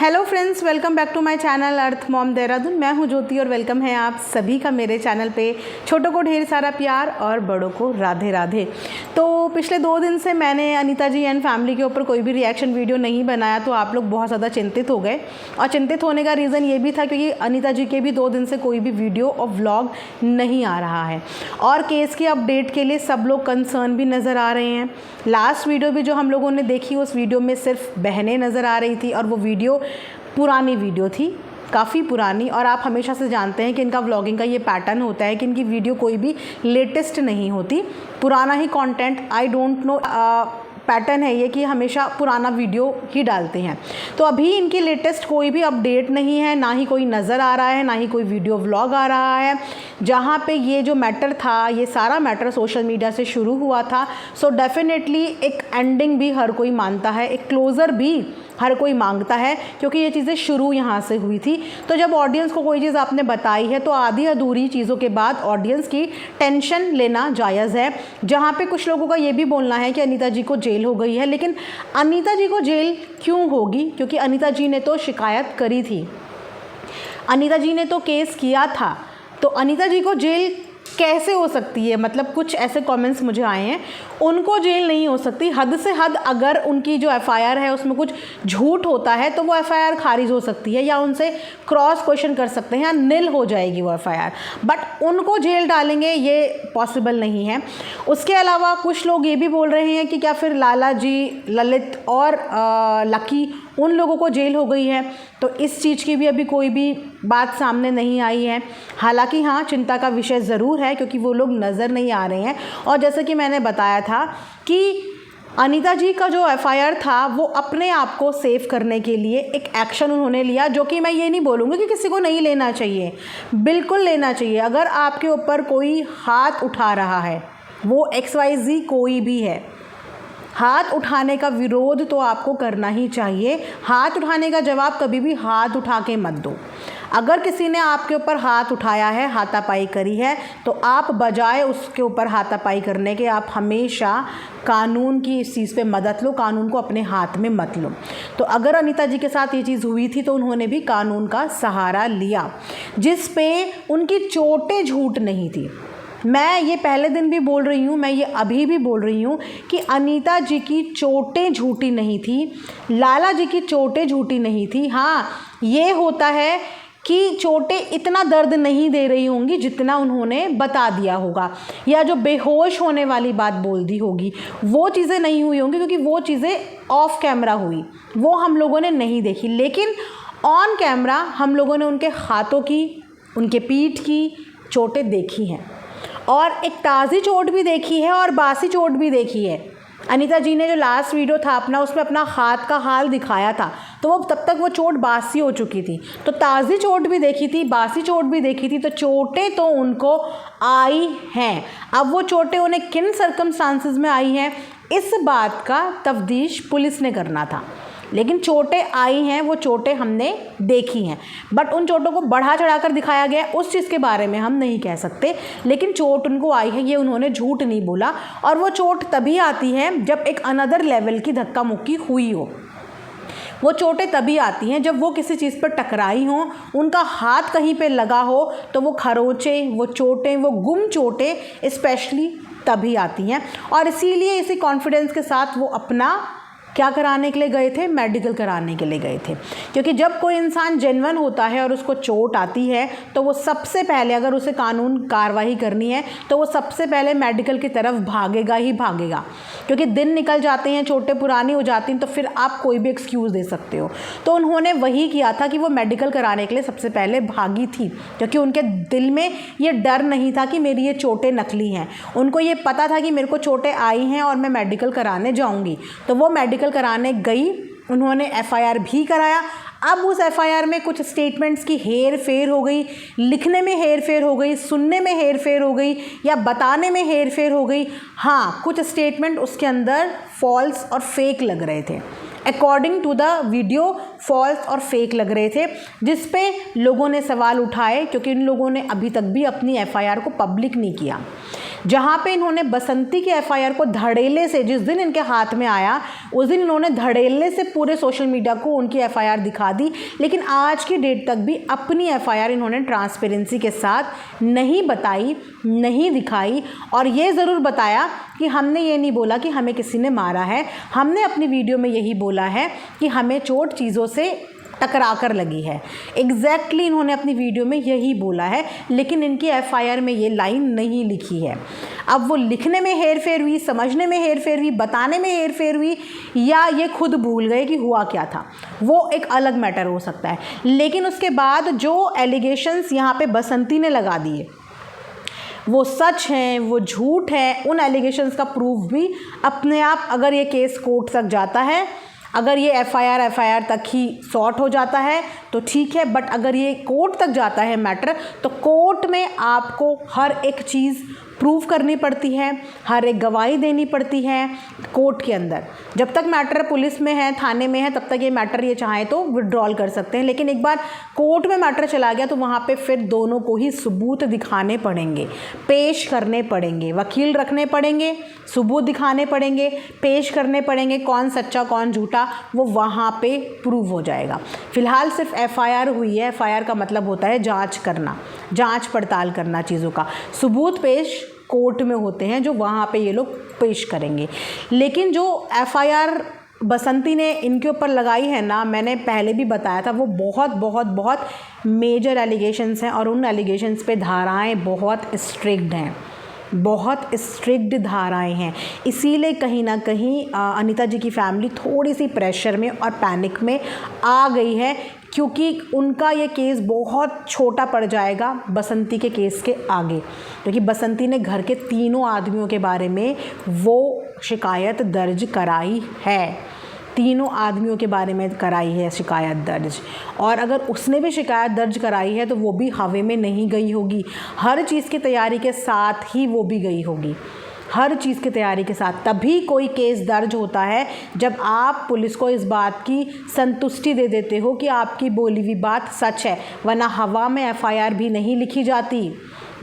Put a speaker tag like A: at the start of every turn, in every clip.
A: Hello friends, welcome back to my channel earth mom Dehradun. मैं हूं ज्योति और वेलकम है आप सभी का मेरे चैनल पे। छोटों को ढेर सारा प्यार और बड़ों को राधे राधे। तो पिछले 2 दिन से मैंने अनीता जी एंड फैमिली के ऊपर कोई भी रिएक्शन वीडियो नहीं बनाया, तो आप लोग बहुत ज़्यादा चिंतित हो गए। और चिंतित होने का रीज़न ये भी था क्योंकि अनीता जी के भी 2 दिन से कोई भी वीडियो और व्लॉग नहीं आ रहा है और केस की अपडेट के लिए सब लोग कंसर्न भी नज़र आ रहे हैं। लास्ट वीडियो भी जो हम लोगों ने देखी, उस वीडियो में सिर्फ बहनें नज़र आ रही थी और वो वीडियो पुरानी वीडियो थी, काफ़ी पुरानी। और आप हमेशा से जानते हैं कि इनका व्लॉगिंग का ये पैटर्न होता है कि इनकी वीडियो कोई भी लेटेस्ट नहीं होती, पुराना ही content. I don't know pattern है ये कि हमेशा पुराना वीडियो ही डालते हैं। तो अभी इनकी लेटेस्ट कोई भी अपडेट नहीं है, ना ही कोई नज़र आ रहा है, ना ही कोई वीडियो व्लॉग आ रहा है। जहाँ पे ये जो मैटर था, ये सारा मैटर सोशल मीडिया से शुरू हुआ था। सो डेफिनेटली एक एंडिंग भी हर कोई मानता है, एक क्लोज़र भी हर कोई मांगता है, क्योंकि ये चीज़ें शुरू यहाँ से हुई थी। तो जब ऑडियंस को कोई चीज़ आपने बताई है तो आधी अधूरी चीज़ों के बाद ऑडियंस की टेंशन लेना जायज़ है। जहाँ पे कुछ लोगों का ये भी बोलना है कि अनीता जी को जेल हो गई है, लेकिन अनीता जी को जेल क्यों होगी? क्योंकि अनीता जी ने तो शिकायत करी थी, अनीता जी ने तो केस किया था, तो अनीता जी को जेल कैसे हो सकती है? मतलब कुछ ऐसे कमेंट्स मुझे आए हैं, उनको जेल नहीं हो सकती। हद से हद अगर उनकी जो एफआईआर है उसमें कुछ झूठ होता है तो वो एफआईआर खारिज हो सकती है, या उनसे क्रॉस क्वेश्चन कर सकते हैं, या निल हो जाएगी वो एफआईआर। बट उनको जेल डालेंगे ये पॉसिबल नहीं है। उसके अलावा कुछ लोग ये भी बोल रहे हैं कि क्या फिर लाला जी, ललित और लकी, उन लोगों को जेल हो गई है? तो इस चीज़ की भी अभी कोई भी बात सामने नहीं आई है। हालांकि हाँ, चिंता का विषय ज़रूर है क्योंकि वो लोग नज़र नहीं आ रहे हैं। और जैसे कि मैंने बताया था कि अनीता जी का जो एफआईआर था वो अपने आप को सेव करने के लिए एक एक्शन उन्होंने लिया, जो कि मैं ये नहीं बोलूँगी कि किसी को नहीं लेना चाहिए, बिल्कुल लेना चाहिए। अगर आपके ऊपर कोई हाथ उठा रहा है, वो XYZ कोई भी है, हाथ उठाने का विरोध तो आपको करना ही चाहिए। हाथ उठाने का जवाब कभी भी हाथ उठा के मत दो। अगर किसी ने आपके ऊपर हाथ उठाया है, हाथापाई करी है, तो आप बजाय उसके ऊपर हाथापाई करने के आप हमेशा कानून की इस चीज़ पे मदद लो, कानून को अपने हाथ में मत लो। तो अगर अनीता जी के साथ ये चीज़ हुई थी तो उन्होंने भी कानून का सहारा लिया, जिस पे उनकी चोटें झूठ नहीं थी। मैं ये पहले दिन भी बोल रही हूँ, मैं ये अभी भी बोल रही हूँ कि अनीता जी की चोटें झूठी नहीं थी, लाला जी की चोटें झूठी नहीं थी। हाँ, ये होता है कि चोटें इतना दर्द नहीं दे रही होंगी जितना उन्होंने बता दिया होगा, या जो बेहोश होने वाली बात बोल दी होगी वो चीज़ें नहीं हुई होंगी, क्योंकि वो चीज़ें ऑफ कैमरा हुई, वो हम लोगों ने नहीं देखी। लेकिन ऑन कैमरा हम लोगों ने उनके हाथों की, उनके पीठ की चोटें देखी हैं, और एक ताज़ी चोट भी देखी है और बासी चोट भी देखी है। अनीता जी ने जो लास्ट वीडियो था अपना, उसमें अपना हाथ का हाल दिखाया था, तो वो तब तक वो चोट बासी हो चुकी थी। तो ताज़ी चोट भी देखी थी, बासी चोट भी देखी थी, तो चोटें तो उनको आई हैं। अब वो चोटें उन्हें किन सर्कमस्टांसेस में आई हैं, इस बात का तफ्तीश पुलिस ने करना था। लेकिन चोटें आई हैं, वो चोटें हमने देखी हैं। बट उन चोटों को बढ़ा चढ़ा कर दिखाया गया, उस चीज़ के बारे में हम नहीं कह सकते। लेकिन चोट उनको आई है, ये उन्होंने झूठ नहीं बोला। और वो चोट तभी आती है जब एक अनदर लेवल की धक्का मुक्की हुई हो। वो चोटें तभी आती हैं जब वो किसी चीज़ पर टकराई हों, उनका हाथ कहीं पे लगा हो, तो वो खरोंचे, वो चोटें, वो गुम चोटें स्पेशली तभी आती हैं। और इसीलिए इसी कॉन्फिडेंस के साथ वो अपना क्या कराने के लिए गए थे? मेडिकल कराने के लिए गए थे। क्योंकि जब कोई इंसान जेन्युइन होता है और उसको चोट आती है तो वो सबसे पहले, अगर उसे कानून कार्रवाई करनी है तो वो सबसे पहले मेडिकल की तरफ भागेगा ही भागेगा। क्योंकि दिन निकल जाते हैं, चोटें पुरानी हो जाती हैं, तो फिर आप कोई भी एक्सक्यूज़ दे सकते हो। तो उन्होंने वही किया था कि वो मेडिकल कराने के लिए सबसे पहले भागी थी, क्योंकि उनके दिल में ये डर नहीं था कि मेरी ये चोटें नकली हैं। उनको ये पता था कि मेरे को चोटें आई हैं और मैं मेडिकल कराने जाऊँगी। तो वो मेडिकल कराने गई, उन्होंने एफआईआर भी कराया। अब उस एफआईआर में कुछ स्टेटमेंट्स की हेर फेर हो गई, लिखने में हेर फेर हो गई, सुनने में हेर फेर हो गई, या बताने में हेर फेर हो गई। हाँ, कुछ स्टेटमेंट उसके अंदर फॉल्स और फेक लग रहे थे, according to the video falls और फेक लग रहे थे, जिस पे लोगों ने सवाल उठाए, क्योंकि इन लोगों ने अभी तक भी अपनी एफआईआर को पब्लिक नहीं किया। जहाँ पे इन्होंने बसंती की एफआईआर को धड़ेले से, जिस दिन इनके हाथ में आया उस दिन इन्होंने धड़ेले से पूरे सोशल मीडिया को उनकी एफआईआर दिखा दी, लेकिन आज की डेट तक भी अपनी एफआईआर इन्होंने ट्रांसपेरेंसी के साथ नहीं बताई, नहीं दिखाई। और ये ज़रूर बताया कि हमने ये नहीं बोला कि हमें किसी ने मारा है, हमने अपनी वीडियो में यही बोला है कि हमें चोट चीज़ों से टकरा कर लगी है। एग्जैक्टली इन्होंने अपनी वीडियो में यही बोला है, लेकिन इनकी एफआईआर में ये लाइन नहीं लिखी है। अब वो लिखने में हेरफेर हुई, समझने में हेरफेर हुई, बताने में हेरफेर हुई, या ये खुद भूल गए कि हुआ क्या था, वो एक अलग मैटर हो सकता है। लेकिन उसके बाद जो एलिगेशंस यहाँ पे बसंती ने लगा दिए वो सच हैं, वो झूठ है। उन एलिगेशंस का प्रूफ भी अपने आप, अगर ये केस कोर्ट तक जाता है, अगर ये एफआईआर तक ही सॉर्ट हो जाता है तो ठीक है, बट अगर ये कोर्ट तक जाता है मैटर, तो कोर्ट में आपको हर एक चीज़ प्रूव करनी पड़ती है, हर एक गवाही देनी पड़ती है कोर्ट के अंदर। जब तक मैटर पुलिस में है, थाने में है, तब तक ये मैटर ये चाहें तो विड्रॉल कर सकते हैं, लेकिन एक बार कोर्ट में मैटर चला गया तो वहाँ पे फिर दोनों को ही सबूत दिखाने पड़ेंगे, पेश करने पड़ेंगे, वकील रखने पड़ेंगे, सबूत दिखाने पड़ेंगे, पेश करने पड़ेंगे, कौन सच्चा कौन झूठा वो वहाँ पे प्रूव हो जाएगा। फ़िलहाल सिर्फ एफआईआर हुई है। एफआईआर का मतलब होता है जांच करना, जांच पड़ताल करना चीज़ों का। सबूत पेश कोर्ट में होते हैं जो वहाँ पे ये लोग पेश करेंगे। लेकिन जो एफआईआर बसंती ने इनके ऊपर लगाई है ना, मैंने पहले भी बताया था, वो बहुत बहुत बहुत मेजर एलिगेशंस हैं और उन एलिगेशंस पे धाराएं बहुत स्ट्रिक्ट हैं, बहुत स्ट्रिक्ट धाराएं हैं। इसीलिए कहीं ना कहीं अनीता जी की फैमिली थोड़ी सी प्रेशर में और पैनिक में आ गई है, क्योंकि उनका ये केस बहुत छोटा पड़ जाएगा बसंती के केस के आगे, क्योंकि बसंती ने घर के तीनों आदमियों के बारे में वो शिकायत दर्ज कराई है, तीनों आदमियों के बारे में कराई है शिकायत दर्ज। और अगर उसने भी शिकायत दर्ज कराई है तो वो भी हवा में नहीं गई होगी, हर चीज़ की तैयारी के साथ ही वो भी गई होगी, हर चीज़ की तैयारी के साथ। तभी कोई केस दर्ज होता है जब आप पुलिस को इस बात की संतुष्टि दे देते हो कि आपकी बोली हुई बात सच है, वरना हवा में एफआईआर भी नहीं लिखी जाती।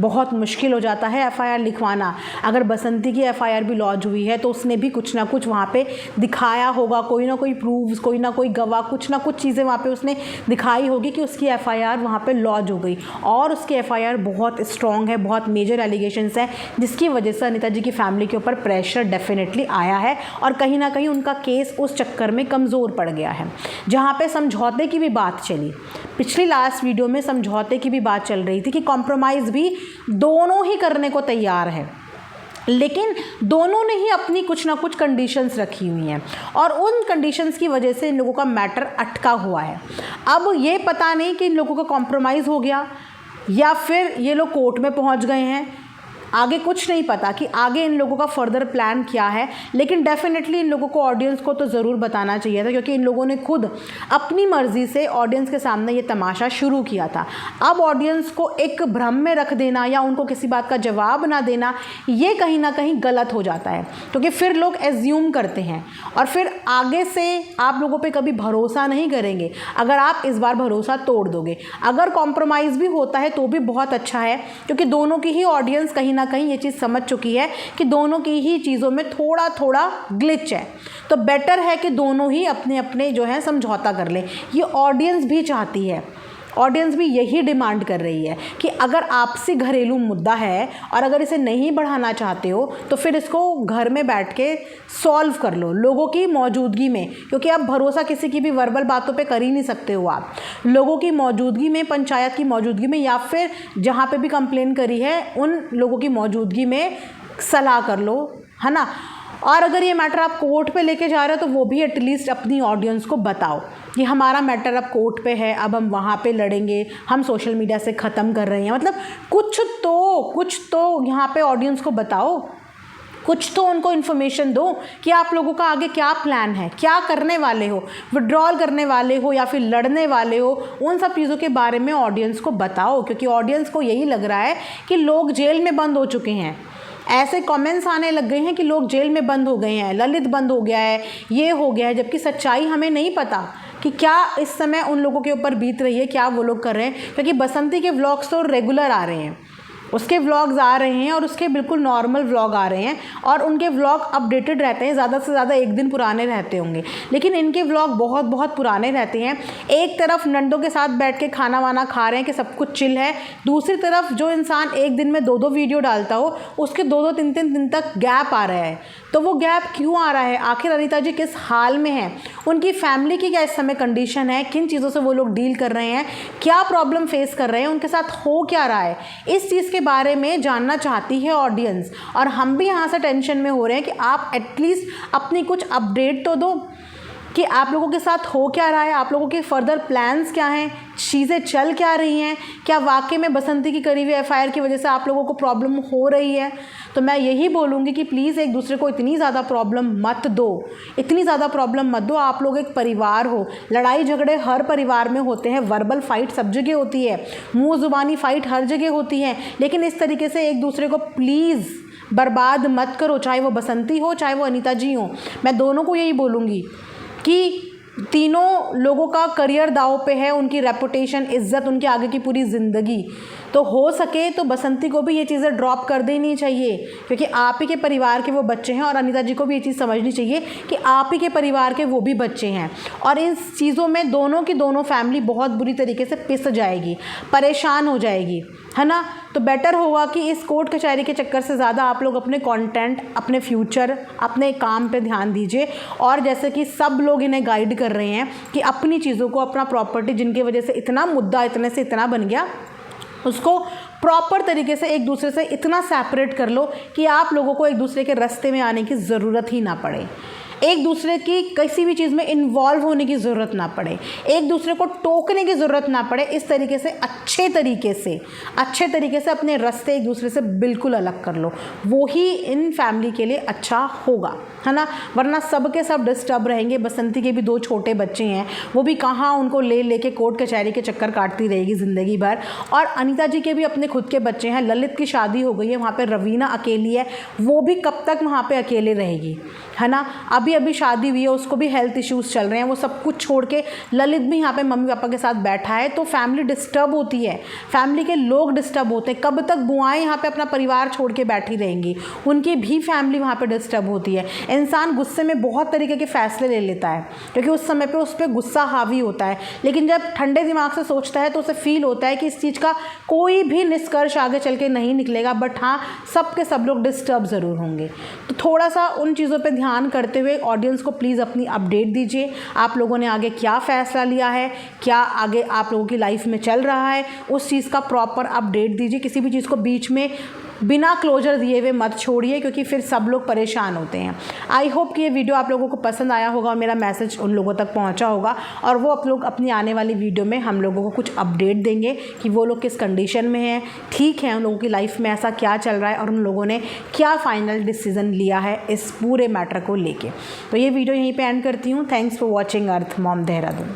A: बहुत मुश्किल हो जाता है एफआईआर लिखवाना। अगर बसंती की एफआईआर भी लॉन्च हुई है तो उसने भी कुछ ना कुछ वहाँ पे दिखाया होगा, कोई ना कोई प्रूफ्स, कोई ना कोई गवाह, कुछ ना कुछ चीज़ें वहाँ पे उसने दिखाई होगी कि उसकी एफआईआर वहाँ पे लॉन्च हो गई। और उसकी एफआईआर बहुत स्ट्रॉन्ग है, बहुत मेजर एलिगेशंस हैं, जिसकी वजह से अनीता जी की फैमिली के ऊपर प्रेशर डेफिनेटली आया है और कहीं ना कहीं उनका केस उस चक्कर में कमज़ोर पड़ गया है। जहाँ पे समझौते की भी बात चली, पिछली लास्ट वीडियो में समझौते की भी बात चल रही थी कि कॉम्प्रोमाइज़ भी दोनों ही करने को तैयार है, लेकिन दोनों ने ही अपनी कुछ ना कुछ कंडीशंस रखी हुई हैं और उन कंडीशंस की वजह से इन लोगों का मैटर अटका हुआ है। अब ये पता नहीं कि इन लोगों का कॉम्प्रोमाइज़ हो गया या फिर ये लोग कोर्ट में पहुंच गए हैं, आगे कुछ नहीं पता कि आगे इन लोगों का फर्दर प्लान क्या है। लेकिन डेफिनेटली इन लोगों को, ऑडियंस को तो ज़रूर बताना चाहिए था, क्योंकि इन लोगों ने खुद अपनी मर्ज़ी से ऑडियंस के सामने ये तमाशा शुरू किया था। अब ऑडियंस को एक भ्रम में रख देना या उनको किसी बात का जवाब ना देना, ये कहीं ना कहीं गलत हो जाता है, क्योंकि फिर लोग एज्यूम करते हैं और फिर आगे से आप लोगों पर कभी भरोसा नहीं करेंगे अगर आप इस बार भरोसा तोड़ दोगे। अगर कॉम्प्रोमाइज़ भी होता है तो भी बहुत अच्छा है, क्योंकि दोनों की ही ऑडियंस कहीं ना कहीं ये चीज़ समझ चुकी है कि दोनों की ही चीज़ों में थोड़ा थोड़ा ग्लिच है, तो बेटर है कि दोनों ही अपने अपने जो है समझौता कर लें। ये ऑडियंस भी चाहती है, ऑडियंस भी यही डिमांड कर रही है कि अगर आपसी घरेलू मुद्दा है और अगर इसे नहीं बढ़ाना चाहते हो तो फिर इसको घर में बैठ के सॉल्व कर लो लोगों की मौजूदगी में, क्योंकि आप भरोसा किसी की भी वर्बल बातों पे कर ही नहीं सकते हो। आप लोगों की मौजूदगी में, पंचायत की मौजूदगी में, या फिर जहाँ पे भी कंप्लेन करी है उन लोगों की मौजूदगी में सलाह कर लो, है ना। और अगर ये मैटर आप कोर्ट पे लेके जा रहे हो तो वो भी एटलीस्ट अपनी ऑडियंस को बताओ कि हमारा मैटर अब कोर्ट पे है, अब हम वहाँ पे लड़ेंगे, हम सोशल मीडिया से ख़त्म कर रहे हैं। मतलब कुछ तो यहाँ पे ऑडियंस को बताओ, कुछ तो उनको इन्फॉर्मेशन दो कि आप लोगों का आगे क्या प्लान है, क्या करने वाले हो, विड्रॉल करने वाले हो या फिर लड़ने वाले हो। उन सब चीज़ों के बारे में ऑडियंस को बताओ, क्योंकि ऑडियंस को यही लग रहा है कि लोग जेल में बंद हो चुके हैं। ऐसे कमेंट्स आने लग गए हैं कि लोग जेल में बंद हो गए हैं, ललित बंद हो गया है, ये हो गया है, जबकि सच्चाई हमें नहीं पता कि क्या इस समय उन लोगों के ऊपर बीत रही है, क्या वो लोग कर रहे हैं। क्योंकि बसंती के व्लॉग्स तो रेगुलर आ रहे हैं, उसके व्लॉग्स आ रहे हैं और उसके बिल्कुल नॉर्मल व्लॉग आ रहे हैं और उनके व्लॉग अपडेटेड रहते हैं, ज़्यादा से ज़्यादा एक दिन पुराने रहते होंगे, लेकिन इनके व्लॉग बहुत बहुत पुराने रहते हैं। एक तरफ नंदों के साथ बैठ के खाना वाना खा रहे हैं कि सब कुछ चिल है, दूसरी तरफ जो इंसान एक दिन में 2-2 वीडियो डालता हो उसके 2-2 3-3 दिन तक गैप आ रहा है। तो वो गैप क्यों आ रहा है? आखिर अनीता जी किस हाल में हैं? उनकी फैमिली की क्या इस समय कंडीशन है? किन चीज़ों से वो लोग डील कर रहे हैं? क्या प्रॉब्लम फेस कर रहे हैं? उनके साथ हो क्या रहा है? इस चीज़ के बारे में जानना चाहती है ऑडियंस, और हम भी यहाँ से टेंशन में हो रहे हैं कि आप एटलीस्ट अपनी कुछ अपडेट तो दो कि आप लोगों के साथ हो क्या रहा है, आप लोगों के फर्दर प्लान्स क्या हैं, चीज़ें चल क्या रही हैं, क्या वाकई में बसंती की करी हुई एफआईआर की वजह से आप लोगों को प्रॉब्लम हो रही है? तो मैं यही बोलूँगी कि प्लीज़ एक दूसरे को इतनी ज़्यादा प्रॉब्लम मत दो, इतनी ज़्यादा प्रॉब्लम मत दो। आप लोग एक परिवार हो, लड़ाई झगड़े हर परिवार में होते हैं, वर्बल फाइट सब जगह होती है, मुँह ज़ुबानी फाइट हर जगह होती है, लेकिन इस तरीके से एक दूसरे को प्लीज़ बर्बाद मत करो, चाहे वो बसंती हो चाहे वो अनीता जी हो। मैं दोनों को यही बोलूँगी कि तीनों लोगों का करियर दांव पे है, उनकी रेपुटेशन, इज्जत, उनकी आगे की पूरी ज़िंदगी। तो हो सके तो बसंती को भी ये चीज़ें ड्रॉप कर देनी चाहिए, क्योंकि आप ही के परिवार के वो बच्चे हैं, और अनीता जी को भी ये चीज़ समझनी चाहिए कि आप ही के परिवार के वो भी बच्चे हैं, और इन चीज़ों में दोनों की दोनों फैमिली बहुत बुरी तरीके से पिस जाएगी, परेशान हो जाएगी, है ना। तो बेटर होगा कि इस कोर्ट कचहरी के चक्कर से ज़्यादा आप लोग अपने कंटेंट, अपने फ्यूचर, अपने काम पे ध्यान दीजिए। और जैसे कि सब लोग इन्हें गाइड कर रहे हैं कि अपनी चीज़ों को, अपना प्रॉपर्टी जिनकी वजह से इतना मुद्दा इतने से इतना बन गया, उसको प्रॉपर तरीके से एक दूसरे से इतना सेपरेट कर लो कि आप लोगों को एक दूसरे के रास्ते में आने की ज़रूरत ही ना पड़े, एक दूसरे की किसी भी चीज़ में इन्वॉल्व होने की ज़रूरत ना पड़े, एक दूसरे को टोकने की ज़रूरत ना पड़े। इस तरीके से अच्छे तरीके से अपने रास्ते एक दूसरे से बिल्कुल अलग कर लो, वो ही इन फैमिली के लिए अच्छा होगा, है ना। वरना सब के सब डिस्टर्ब रहेंगे। बसंती के भी 2 छोटे बच्चे हैं, वो भी कहाँ उनको ले लेके कोर्ट कचहरी के चक्कर काटती रहेगी ज़िंदगी भर। और अनीता जी के भी अपने खुद के बच्चे हैं, ललित की शादी हो गई है, वहाँ पे रवीना अकेली है, वो भी कब तक वहाँ पे अकेले रहेगी, है ना। अभी शादी हुई है, उसको भी हेल्थ इश्यूज़ चल रहे हैं, वो सब कुछ छोड़ के ललित भी यहाँ पे मम्मी पापा के साथ बैठा है। तो फैमिली डिस्टर्ब होती है, फैमिली के लोग डिस्टर्ब होते हैं। कब तक बुआएं यहाँ पे अपना परिवार छोड़ के बैठी रहेंगी? उनकी भी फैमिली वहाँ पे डिस्टर्ब होती है। इंसान गुस्से में बहुत तरीके के फैसले ले लेता है, क्योंकि उस समय पे उस पर गुस्सा हावी होता है, लेकिन जब ठंडे दिमाग से सोचता है तो उसे फील होता है कि इस चीज़ का कोई भी निष्कर्ष आगे चल के नहीं निकलेगा, बट हाँ, सब के सब लोग डिस्टर्ब ज़रूर होंगे। तो थोड़ा सा उन चीज़ों पर ध्यान करते हुए ऑडियंस को प्लीज़ अपनी अपडेट दीजिए। आप लोगों ने आगे क्या फ़ैसला लिया है, क्या आगे आप लोगों की लाइफ में चल रहा है, उस चीज़ का प्रॉपर अपडेट दीजिए। किसी भी चीज़ को बीच में बिना क्लोजर दिए हुए मत छोड़िए, क्योंकि फिर सब लोग परेशान होते हैं। आई होप कि ये वीडियो आप लोगों को पसंद आया होगा और मेरा मैसेज उन लोगों तक पहुंचा होगा, और वो आप लोग अपनी आने वाली वीडियो में हम लोगों को कुछ अपडेट देंगे कि वो लोग किस कंडीशन में हैं, ठीक है, उन लोगों की लाइफ में ऐसा क्या चल रहा है और उन लोगों ने क्या फ़ाइनल डिसीज़न लिया है इस पूरे मैटर को लेके। तो ये वीडियो यहीं पर एंड करती हूँ। Thanks for watching earth mom Dehradun.